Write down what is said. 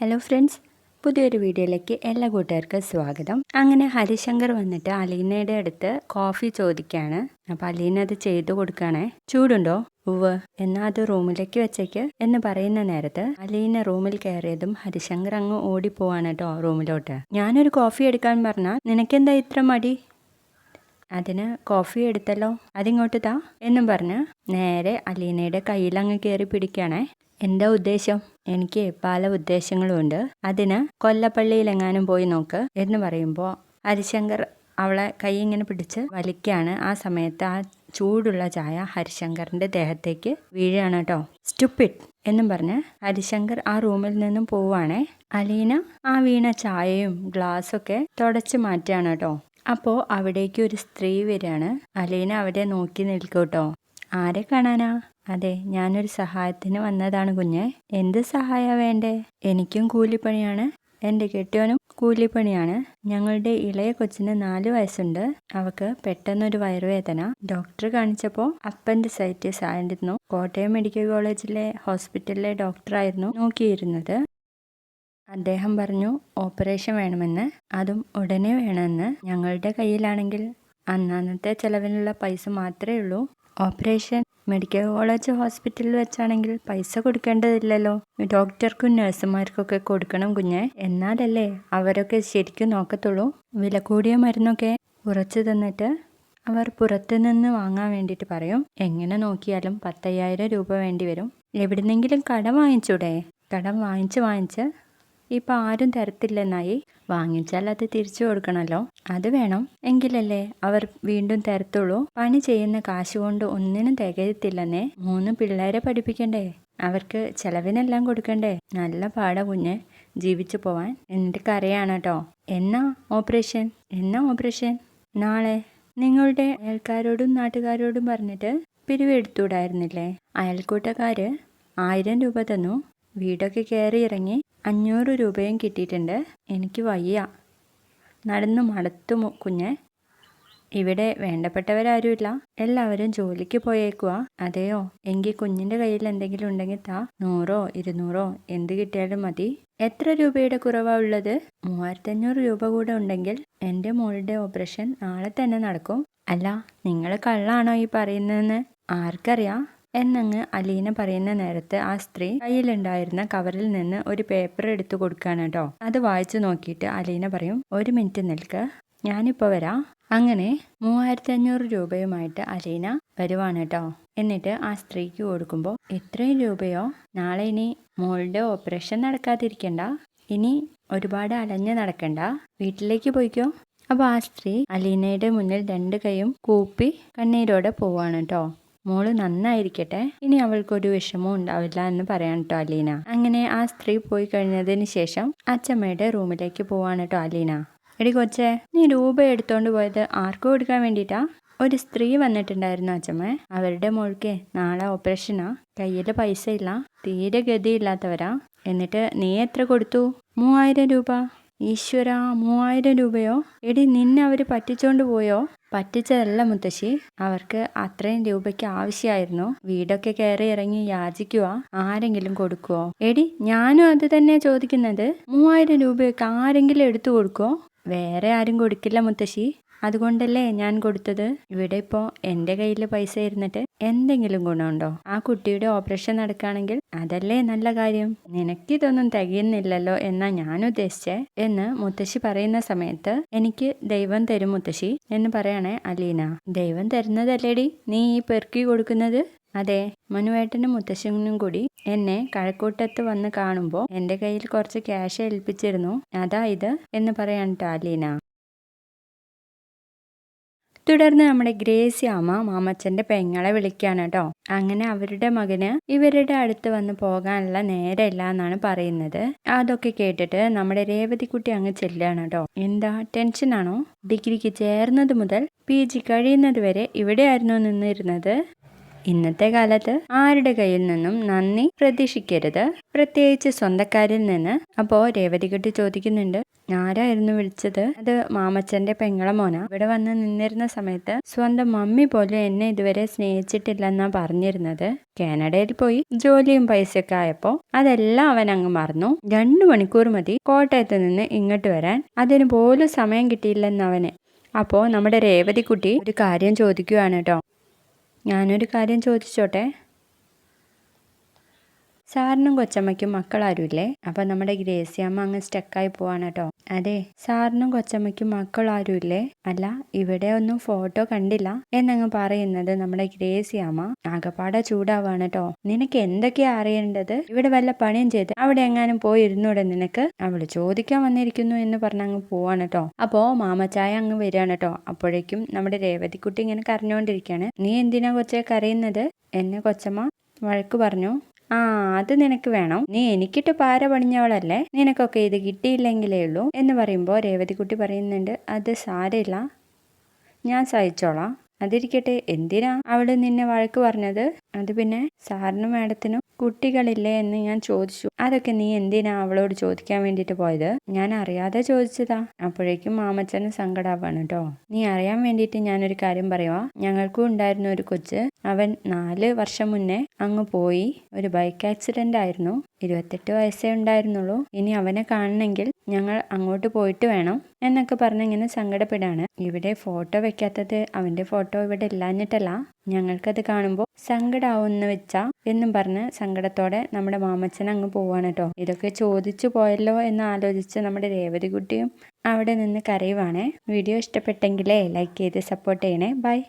Hello friends, പുതിയൊരു വീഡിയോയിലേക്ക് എല്ലാ കൂട്ടുകാർക്കും സ്വാഗതം. അങ്ങനെ ഹരിശങ്കർ വന്നിട്ട് അലീനയുടെ അടുത്ത് കോഫി ചോദിക്കുകയാണ്. അപ്പോൾ അലീന അത് ചെയ്തു കൊടുക്കുകയാണേ. ചൂടുണ്ടോ? ഉവ്വ്, എന്നാൽ അത് റൂമിലേക്ക് വെച്ചേക്ക് എന്ന് പറയുന്ന നേരത്ത് അലീന റൂമിൽ കയറിയതും ഹരിശങ്കർ അങ്ങ് ഓടിപ്പോവാണ് കേട്ടോ റൂമിലോട്ട്. ഞാനൊരു കോഫി എടുക്കാൻ പറഞ്ഞാൽ നിനക്കെന്താ ഇത്ര മടി? അതിന് കോഫി എടുത്തല്ലോ, അതിങ്ങോട്ട് താ എന്നും പറഞ്ഞ് നേരെ അലീനയുടെ കയ്യിലങ്ങ് കയറി പിടിക്കുകയാണേ. എന്താ ഉദ്ദേശം? എനിക്ക് പല ഉദ്ദേശങ്ങളുമുണ്ട്. അതിന് കൊല്ലപ്പള്ളിയിലെങ്ങാനും പോയി നോക്ക് എന്ന് പറയുമ്പോൾ ഹരിശങ്കർ അവളെ കൈ ഇങ്ങനെ പിടിച്ച് വലിക്കുകയാണ്. ആ സമയത്ത് ആ ചൂടുള്ള ചായ ഹരിശങ്കറിന്റെ ദേഹത്തേക്ക് വീഴുകയാണ് കേട്ടോ. സ്റ്റുപ്പിഡ് എന്നും പറഞ്ഞ് ഹരിശങ്കർ ആ റൂമിൽ നിന്നും പോവുകയാണേ. അലീന ആ വീണ ചായയും ഗ്ലാസ്സൊക്കെ തുടച്ച് മാറ്റുകയാണ് കേട്ടോ. അപ്പോൾ അവിടേക്ക് ഒരു സ്ത്രീ വരികയാണ്. അലീന അവിടെ നോക്കി നിൽക്കൂട്ടോ. ആരെ കാണാനാ? അതെ, ഞാനൊരു സഹായത്തിന് വന്നതാണ് കുഞ്ഞെ. എന്ത് സഹായ വേണ്ടേ? എനിക്കും കൂലിപ്പണിയാണ്, എൻ്റെ കെട്ടിയോനും കൂലിപ്പണിയാണ്. ഞങ്ങളുടെ ഇളയ കൊച്ചിന് 4 വയസ്സുണ്ട്. അവക്ക് പെട്ടെന്നൊരു വയറുവേദന. ഡോക്ടർ കാണിച്ചപ്പോൾ അപ്പൻഡിസൈറ്റിസ് ആയിരുന്നു. കോട്ടയം മെഡിക്കൽ കോളേജിലെ ഹോസ്പിറ്റലിലെ ഡോക്ടറായിരുന്നു നോക്കിയിരുന്നത്. അദ്ദേഹം പറഞ്ഞു ഓപ്പറേഷൻ വേണമെന്ന്, അതും ഉടനെ വേണമെന്ന്. ഞങ്ങളുടെ കയ്യിലാണെങ്കിൽ അന്നത്തെ ചെലവിനുള്ള പൈസ മാത്രമേ ഉള്ളൂ. ഓപ്പറേഷൻ മെഡിക്കൽ കോളേജ് ഹോസ്പിറ്റലിൽ വെച്ചാണെങ്കിൽ പൈസ കൊടുക്കേണ്ടതില്ലല്ലോ. ഡോക്ടർക്കും നഴ്സുമാർക്കൊക്കെ കൊടുക്കണം കുഞ്ഞെ, എന്നാലല്ലേ അവരൊക്കെ ശരിക്കും നോക്കത്തുള്ളൂ. വില കൂടിയ മരുന്നൊക്കെ കുറച്ച് തന്നിട്ട് അവർ പുറത്തുനിന്ന് വാങ്ങാൻ വേണ്ടിയിട്ട് പറയും. എങ്ങനെ നോക്കിയാലും 10,000 രൂപ വേണ്ടി വരും. എവിടുന്നെങ്കിലും കടം വാങ്ങിച്ചൂടെ? കടം വാങ്ങിച്ച് ഇപ്പം ആരും തരത്തില്ലെന്നായി. വാങ്ങിച്ചാൽ അത് തിരിച്ചു കൊടുക്കണമല്ലോ, അത് വേണം. എങ്കിലല്ലേ അവർ വീണ്ടും തരത്തുള്ളൂ. പണി ചെയ്യുന്ന കാശ് കൊണ്ട് ഒന്നിനും തികയത്തില്ലെന്നേ. 3 പിള്ളേരെ പഠിപ്പിക്കണ്ടേ? അവർക്ക് ചെലവിനെല്ലാം കൊടുക്കണ്ടേ? നല്ല പാടാ കുഞ്ഞ് ജീവിച്ചു പോവാൻ. എന്നിട്ട് കരയാണ് കേട്ടോ. എന്നാ ഓപ്പറേഷൻ? നാളെ. നിങ്ങളുടെ അയൽക്കാരോടും നാട്ടുകാരോടും പറഞ്ഞിട്ട് പിരിവെടുത്തൂടായിരുന്നില്ലേ? അയൽക്കൂട്ടക്കാര് 1000 രൂപ തന്നു. വീടൊക്കെ കയറി ഇറങ്ങി 500 രൂപയും കിട്ടിയിട്ടുണ്ട്. എനിക്ക് വയ്യ, നടന്നു മടുത്തു കുഞ്ഞെ. ഇവിടെ വേണ്ടപ്പെട്ടവരാരുമില്ല, എല്ലാവരും ജോലിക്ക് പോയേക്കുവാ. അതെയോ? എങ്കിൽ കുഞ്ഞിൻ്റെ കയ്യിൽ എന്തെങ്കിലും ഉണ്ടെങ്കിൽ താ. 100 200 എന്ത് കിട്ടിയാലും മതി. എത്ര രൂപയുടെ കുറവാ ഉള്ളത്? 3500 രൂപ കൂടെ ഉണ്ടെങ്കിൽ എൻ്റെ മോളുടെ ഓപ്പറേഷൻ നാളെ തന്നെ നടക്കും. അല്ല, നിങ്ങൾ കള്ളാണോ ഈ പറയുന്നതെന്ന് ആർക്കറിയാം എന്നങ്ങ് അലീന പറയുന്ന നേരത്ത് ആ സ്ത്രീ കയ്യിലുണ്ടായിരുന്ന കവറിൽ നിന്ന് ഒരു പേപ്പർ എടുത്തു കൊടുക്കുകയാണ് കേട്ടോ. അത് വായിച്ചു നോക്കിയിട്ട് അലീന പറയും, 1 മിനിറ്റ് നിൽക്ക്, ഞാനിപ്പോൾ വരാം. അങ്ങനെ 3500 രൂപയുമായിട്ട് അലീന വരുവാണ് കേട്ടോ. എന്നിട്ട് ആ സ്ത്രീക്ക് കൊടുക്കുമ്പോൾ, ഇത്രയും രൂപയോ? നാളെ ഇനി മോളുടെ ഓപ്പറേഷൻ നടക്കാതിരിക്കണ്ട, ഇനി ഒരുപാട് അലഞ്ഞ് നടക്കണ്ട, വീട്ടിലേക്ക് പോയിക്കോ. അപ്പോൾ ആ സ്ത്രീ അലീനയുടെ മുന്നിൽ 2 കൈയും കൂപ്പി കണ്ണീരോടെ പോവാണ് കേട്ടോ. മോള് നന്നായിരിക്കട്ടെ, ഇനി അവൾക്കൊരു വിഷമവും ഉണ്ടാവില്ല എന്ന് പറയാൻ കേട്ടോ അലീന. അങ്ങനെ ആ സ്ത്രീ പോയി കഴിഞ്ഞതിന് ശേഷം അച്ചമ്മയുടെ റൂമിലേക്ക് പോവാണ് കേട്ടോ അലീന. എടി കൊച്ചേ, നീ രൂപ എടുത്തോണ്ട് പോയത് ആർക്ക് കൊടുക്കാൻ വേണ്ടിയിട്ടാ? ഒരു സ്ത്രീ വന്നിട്ടുണ്ടായിരുന്നു അച്ചമ്മ. അവരുടെ മോൾക്ക് നാളെ ഓപ്പറേഷനാ. കയ്യിൽ പൈസ ഇല്ല, തീരെ ഗതിയില്ലാത്തവരാ. എന്നിട്ട് നീ എത്ര കൊടുത്തു? 3000 രൂപ. ഈശ്വര, 3000 രൂപയോ? എടി, നിന്നെ അവര് പറ്റിച്ചോണ്ട് പോയോ? പറ്റിച്ചതല്ല മുത്തശ്ശി, അവർക്ക് അത്രയും രൂപയ്ക്ക് ആവശ്യമായിരുന്നു. വീടൊക്കെ കയറി ഇറങ്ങി യാചിക്കുക, ആരെങ്കിലും കൊടുക്കുവോ? എടി, ഞാനും അത് തന്നെ ചോദിക്കുന്നത്. 3000 രൂപയൊക്കെ ആരെങ്കിലും എടുത്തു കൊടുക്കുവോ? വേറെ ആരും കൊടുക്കില്ല മുത്തശ്ശി, അതുകൊണ്ടല്ലേ ഞാൻ കൊടുത്തത്. ഇവിടെ ഇപ്പോൾ എൻ്റെ കയ്യിൽ പൈസ ഇരുന്നിട്ട് എന്തെങ്കിലും ഗുണമുണ്ടോ? ആ കുട്ടിയുടെ ഓപ്പറേഷൻ നടക്കുകയാണെങ്കിൽ അതല്ലേ നല്ല കാര്യം. നിനക്കിതൊന്നും തികയുന്നില്ലല്ലോ എന്നാ ഞാൻ ഉദ്ദേശിച്ചേ എന്ന് മുത്തശ്ശി പറയുന്ന സമയത്ത്, എനിക്ക് ദൈവം തരും മുത്തശ്ശി എന്ന് പറയണേ അലീന. ദൈവം തരുന്നതല്ലേടി നീ ഈ പെറുക്കി കൊടുക്കുന്നത്? അതെ, മനുവേട്ടനും മുത്തശ്ശനും കൂടി എന്നെ കഴക്കൂട്ടത്ത് വന്ന് കാണുമ്പോൾ എൻ്റെ കയ്യിൽ കുറച്ച് ക്യാഷ് ഏൽപ്പിച്ചിരുന്നു, അതാ ഇത് എന്ന് പറയാനിട്ടോ അലീന. തുടർന്ന് നമ്മുടെ ഗ്രേസി അമ്മ മാമച്ചൻ്റെ പെങ്ങളെ വിളിക്കുകയാണ് കേട്ടോ. അങ്ങനെ അവരുടെ മകന് ഇവരുടെ അടുത്ത് വന്ന് പോകാനുള്ള നേരമില്ല എന്നാണ് പറയുന്നത്. അതൊക്കെ കേട്ടിട്ട് നമ്മുടെ രേവതിക്കുട്ടി അങ്ങ് ചെല്ലുകയാണ് കേട്ടോ. എന്താ ടെൻഷനാണോ? ഡിഗ്രിക്ക് ചേർന്നത് മുതൽ PG കഴിയുന്നത് വരെ ഇവിടെയായിരുന്നു നിന്നിരുന്നത്. ഇന്നത്തെ കാലത്ത് ആരുടെ കയ്യിൽ നിന്നും നന്ദി പ്രതീക്ഷിക്കരുത്, പ്രത്യേകിച്ച് സ്വന്തക്കാരിൽ നിന്ന്. അപ്പോ രേവതികുട്ടി ചോദിക്കുന്നുണ്ട്, ആരായിരുന്നു വിളിച്ചത്? അത് മാമച്ചന്റെ പെങ്ങളെ മോനാ. ഇവിടെ വന്ന് നിന്നിരുന്ന സമയത്ത് സ്വന്തം മമ്മി പോലും എന്നെ ഇതുവരെ സ്നേഹിച്ചിട്ടില്ലെന്നാ പറഞ്ഞിരുന്നത്. കാനഡയിൽ പോയി ജോലിയും പൈസയൊക്കെ ആയപ്പോ അതെല്ലാം അവൻ അങ്ങ് മറന്നു. 2 മണിക്കൂർ മതി കോട്ടയത്ത് നിന്ന് ഇങ്ങോട്ട് വരാൻ, അതിന് പോലും സമയം കിട്ടിയില്ലെന്ന് അവന്. അപ്പോ നമ്മുടെ രേവതിക്കുട്ടി ഒരു കാര്യം ചോദിക്കുവാണ് കേട്ടോ. ഞാനൊരു കാര്യം ചോദിച്ചോട്ടെ? സാറിനും കൊച്ചമ്മയ്ക്കും മക്കളാരുമില്ലേ? അപ്പൊ നമ്മുടെ ഗ്രേസിയമ്മ അങ്ങ് സ്റ്റക്കായി പോവാണ് കേട്ടോ. അതെ, സാറിനും കൊച്ചമ്മയ്ക്കും മക്കളാരുമില്ലേ? അല്ല, ഇവിടെ ഒന്നും ഫോട്ടോ കണ്ടില്ല എന്നങ്ങ് പറയുന്നത് നമ്മുടെ ഗ്രേസിയമ്മ ആകപ്പാടെ ചൂടാവാണ് കേട്ടോ. നിനക്ക് എന്തൊക്കെയാ അറിയേണ്ടത്? ഇവിടെ വല്ല പണിയും ചെയ്ത് അവിടെ എങ്ങാനും പോയി ഇരുന്നൂടെ നിനക്ക്? അവള് ചോദിക്കാൻ വന്നിരിക്കുന്നു എന്ന് പറഞ്ഞ് അങ്ങ് പോവാണ് കേട്ടോ. അപ്പോ മാമച്ചായ അങ്ങ് വരികയാണ് കേട്ടോ. അപ്പോഴേക്കും നമ്മുടെ രേവതിക്കുട്ടി ഇങ്ങനെ കരഞ്ഞുകൊണ്ടിരിക്കുകയാണ്. നീ എന്തിനാ കൊച്ചെ കരയുന്നത്? എന്നെ കൊച്ചമ്മ വഴക്ക് പറഞ്ഞു. ആ, അത് നിനക്ക് വേണം. നീ എനിക്കിട്ട് പാര പണിഞ്ഞവളല്ലേ, നിനക്കൊക്കെ ഇത് കിട്ടിയില്ലെങ്കിലേ ഉള്ളൂ എന്ന് പറയുമ്പോൾ രേവതിക്കുട്ടി പറയുന്നുണ്ട്, അത് സാരമില്ല, ഞാൻ സഹിച്ചോളാം. അതിരിക്കട്ടെ, എന്തിനാ അവള് നിന്നെ വഴക്ക് പറഞ്ഞത്? അത് പിന്നെ സാറിനും മാഡത്തിനും കുട്ടികളില്ലേ എന്ന് ഞാൻ ചോദിച്ചു. അതൊക്കെ നീ എന്തിനാ അവളോട് ചോദിക്കാൻ വേണ്ടിട്ട് പോയത്? ഞാൻ അറിയാതെ ചോദിച്ചതാ. അപ്പോഴേക്കും മാമച്ചന് സങ്കടാവാണ് കേട്ടോ. നീ അറിയാൻ വേണ്ടിയിട്ട് ഞാനൊരു കാര്യം പറയുവാ. ഞങ്ങൾക്കും ഉണ്ടായിരുന്നു ഒരു കൊച്ച്. അവൻ 4 വർഷം മുന്നേ അങ്ങ് പോയി. ഒരു ബൈക്ക് ആക്സിഡന്റ് ആയിരുന്നു. 28 വയസ്സേ ഉണ്ടായിരുന്നുള്ളൂ. ഇനി അവനെ കാണണമെങ്കിൽ ഞങ്ങൾ അങ്ങോട്ട് പോയിട്ട് വേണം എന്നൊക്കെ പറഞ്ഞ് ഇങ്ങനെ സങ്കടപ്പെടാണ്. ഇവിടെ ഫോട്ടോ വെക്കാത്തത് അവന്റെ ഫോട്ടോ ഇവിടെ ഇല്ലാഞ്ഞിട്ടല്ല, ഞങ്ങൾക്കത് കാണുമ്പോൾ സങ്കടാവുന്ന വെച്ചാ എന്നും പറഞ്ഞ് സങ്കടത്തോടെ നമ്മുടെ മാമച്ചൻ അങ്ങ് പോവാണ് കേട്ടോ. ഇതൊക്കെ ചോദിച്ചു പോയല്ലോ എന്ന് ആലോചിച്ച് നമ്മുടെ രേവതികുട്ടിയും അവിടെ നിന്ന് കരയുവാണേ. വീഡിയോ ഇഷ്ടപ്പെട്ടെങ്കിലേ ലൈക്ക് ചെയ്ത് സപ്പോർട്ട് ചെയ്യണേ. ബൈ.